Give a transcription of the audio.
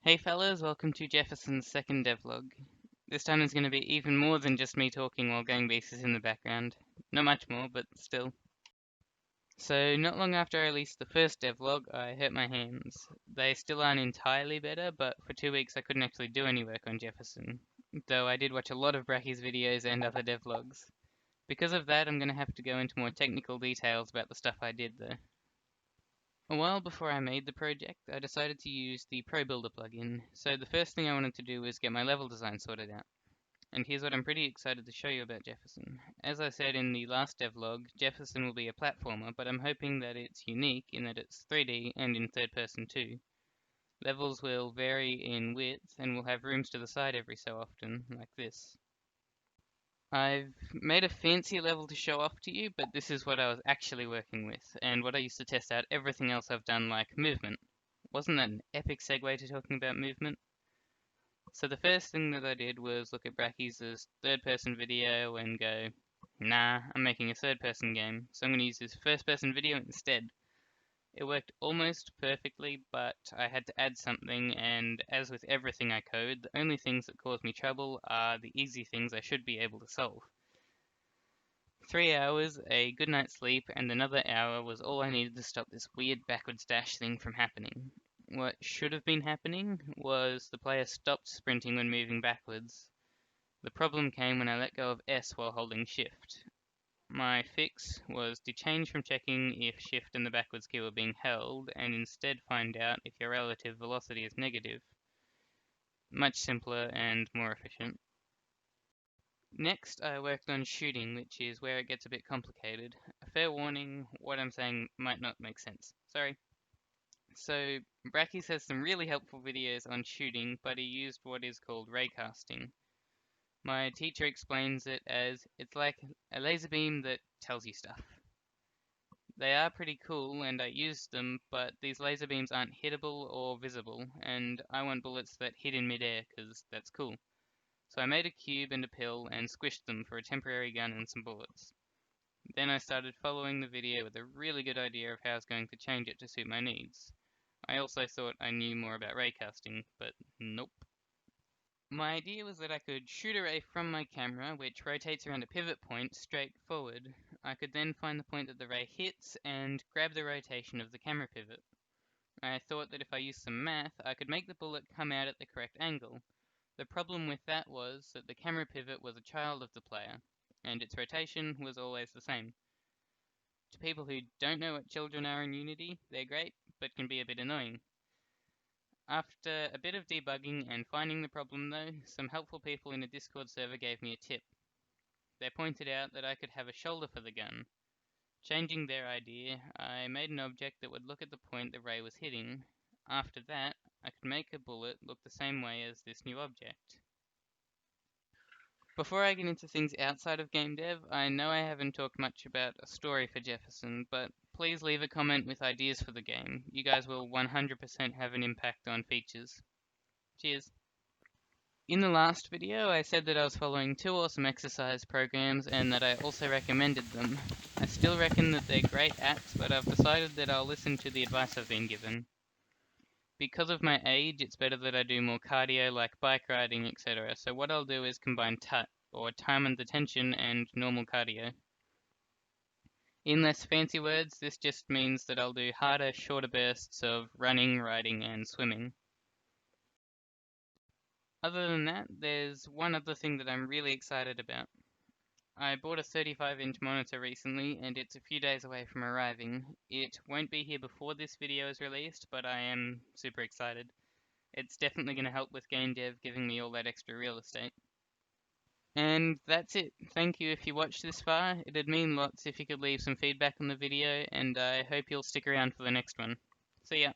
Hey fellas, welcome to Jefferson's second devlog. This time is going to be even more than just me talking while going bases in the background. Not much more, but still. So, not long after I released the first devlog, I hurt my hands. They still aren't entirely better, but for 2 weeks I couldn't actually do any work on Jefferson. Though I did watch a lot of Bracky's videos and other devlogs. Because of that, I'm going to have to go into more technical details about the stuff I did though. A while before I made the project, I decided to use the Pro Builder plugin, so the first thing I wanted to do was get my level design sorted out. And here's what I'm pretty excited to show you about Jefferson. As I said in the last devlog, Jefferson will be a platformer, but I'm hoping that it's unique in that it's 3D and in third person too. Levels will vary in width and will have rooms to the side every so often, like this. I've made a fancy level to show off to you, but this is what I was actually working with, and what I used to test out everything else I've done, like movement. Wasn't that an epic segue to talking about movement? So the first thing that I did was look at Bracky's third-person video and go, nah, I'm making a third-person game, so I'm going to use this first-person video instead. It worked almost perfectly, but I had to add something, and as with everything I code, the only things that cause me trouble are the easy things I should be able to solve. 3 hours, a good night's sleep, and another hour was all I needed to stop this weird backwards dash thing from happening. What should have been happening was the player stopped sprinting when moving backwards. The problem came when I let go of S while holding shift. My fix was to change from checking if shift and the backwards key were being held, and instead find out if your relative velocity is negative. Much simpler and more efficient. Next, I worked on shooting, which is where it gets a bit complicated. A fair warning, what I'm saying might not make sense. Sorry. So, Bracky's has some really helpful videos on shooting, but he used what is called raycasting. My teacher explains it as it's like a laser beam that tells you stuff. They are pretty cool, and I used them, but these laser beams aren't hittable or visible, and I want bullets that hit in midair, because that's cool. So I made a cube and a pill and squished them for a temporary gun and some bullets. Then I started following the video with a really good idea of how I was going to change it to suit my needs. I also thought I knew more about raycasting, but nope. My idea was that I could shoot a ray from my camera, which rotates around a pivot point straight forward. I could then find the point that the ray hits and grab the rotation of the camera pivot. I thought that if I used some math, I could make the bullet come out at the correct angle. The problem with that was that the camera pivot was a child of the player, and its rotation was always the same. To people who don't know what children are in Unity, they're great, but can be a bit annoying. After a bit of debugging and finding the problem though, some helpful people in a Discord server gave me a tip. They pointed out that I could have a shoulder for the gun. Changing their idea, I made an object that would look at the point the ray was hitting. After that, I could make a bullet look the same way as this new object. Before I get into things outside of game dev, I know I haven't talked much about a story for Jefferson, but please leave a comment with ideas for the game. You guys will 100% have an impact on features. Cheers. In the last video, I said that I was following 2 awesome exercise programs and that I also recommended them. I still reckon that they're great apps, but I've decided that I'll listen to the advice I've been given. Because of my age, it's better that I do more cardio like bike riding, etc. So what I'll do is combine TUT, or time under tension, and normal cardio. In less fancy words, this just means that I'll do harder, shorter bursts of running, riding, and swimming. Other than that, there's one other thing that I'm really excited about. I bought a 35-inch monitor recently, and it's a few days away from arriving. It won't be here before this video is released, but I am super excited. It's definitely going to help with game dev, giving me all that extra real estate. And that's it. Thank you if you watched this far. It'd mean lots if you could leave some feedback on the video, and I hope you'll stick around for the next one. See ya.